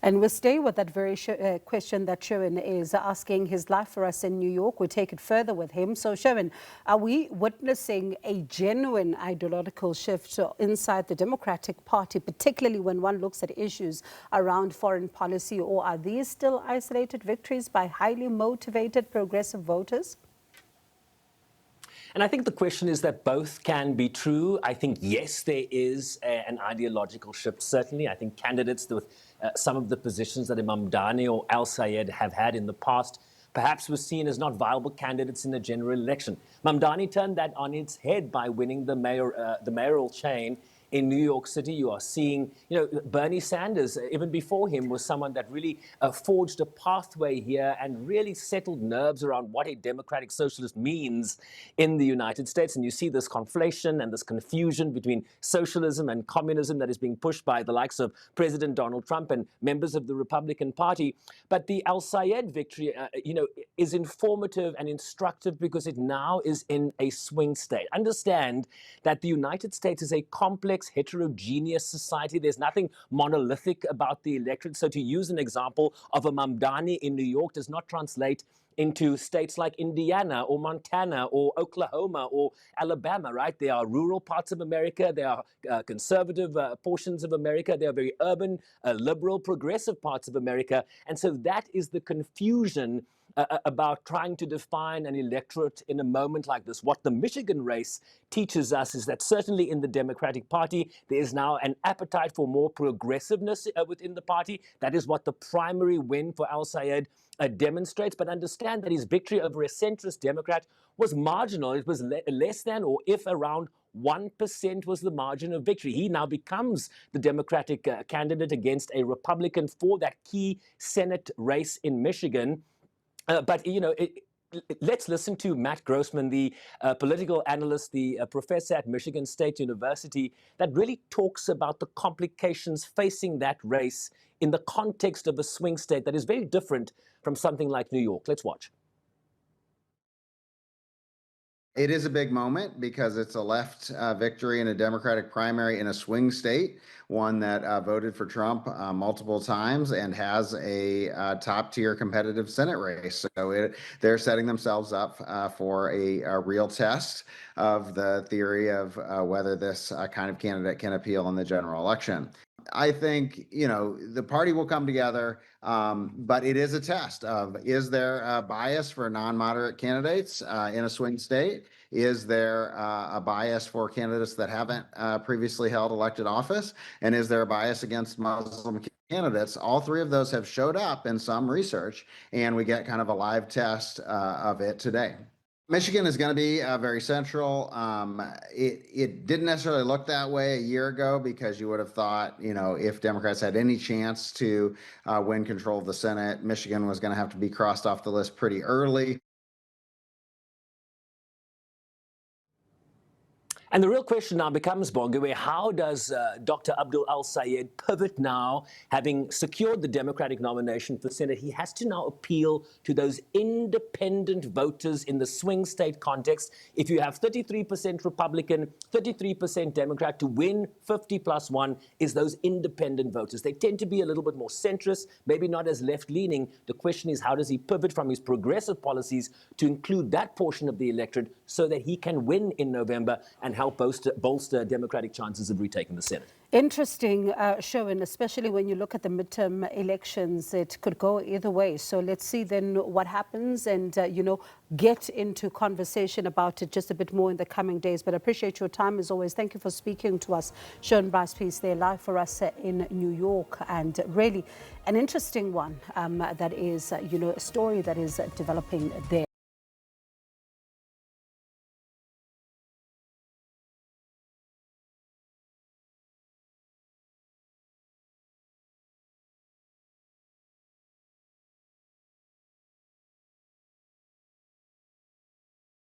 And we'll stay with that very question that Sherwin is asking. His life for us in New York. We'll take it further with him. So, Sherwin, are we witnessing a genuine ideological shift inside the Democratic Party, particularly when one looks at issues around foreign policy, or are these still isolated victories by highly motivated progressive voters? And I think the question is that both can be true. I think, yes, there is an ideological shift, certainly. I think candidates with some of the positions that Mamdani or Al-Sayed have had in the past perhaps were seen as not viable candidates in the general election. Mamdani turned that on its head by winning the mayoral chain in New York City. You are seeing, Bernie Sanders, even before him, was someone that really forged a pathway here and really settled nerves around what a democratic socialist means in the United States. And you see this conflation and this confusion between socialism and communism that is being pushed by the likes of President Donald Trump and members of the Republican Party. But the Al-Sayed victory, is informative and instructive because it now is in a swing state. Understand that the United States is a complex, heterogeneous society. There's nothing monolithic about the electorate. So to use an example of a Mamdani in New York does not translate into states like Indiana or Montana or Oklahoma or Alabama, right? There are rural parts of America. There are conservative portions of America. There are very urban, liberal, progressive parts of America. And so that is the confusion about trying to define an electorate in a moment like this. What the Michigan race teaches us is that certainly in the Democratic Party, there is now an appetite for more progressiveness within the party. That is what the primary win for Al-Sayed demonstrates. But understand that his victory over a centrist Democrat was marginal. It was less than, or if around 1% was the margin of victory. He now becomes the Democratic candidate against a Republican for that key Senate race in Michigan. But let's listen to Matt Grossman, the political analyst, the professor at Michigan State University, that really talks about the complications facing that race in the context of a swing state that is very different from something like New York. Let's watch. It is a big moment because it's a left victory in a Democratic primary in a swing state, one that voted for Trump multiple times and has a top-tier competitive Senate race. So they're setting themselves up for a real test of the theory of whether this kind of candidate can appeal in the general election. I think, the party will come together, but it is a test of, is there a bias for non-moderate candidates in a swing state? Is there a bias for candidates that haven't previously held elected office? And is there a bias against Muslim candidates? All three of those have showed up in some research, and we get kind of a live test of it today. Michigan is going to be very central. It didn't necessarily look that way a year ago because you would have thought, if Democrats had any chance to win control of the Senate, Michigan was going to have to be crossed off the list pretty early. And the real question now becomes, Bongiwe, how does Dr. Abdul Al-Sayed pivot now, having secured the Democratic nomination for Senate? He has to now appeal to those independent voters in the swing state context. If you have 33% Republican, 33% Democrat, to win 50+1 is those independent voters. They tend to be a little bit more centrist, maybe not as left-leaning. The question is, how does he pivot from his progressive policies to include that portion of the electorate so that he can win in November and help bolster Democratic chances of retaking the Senate? Interesting, Sherwin, especially when you look at the midterm elections. It could go either way. So let's see then what happens and, get into conversation about it just a bit more in the coming days. But I appreciate your time as always. Thank you for speaking to us. Sherwin Bryce-Pease there live for us in New York. And really an interesting one that is, a story that is developing there.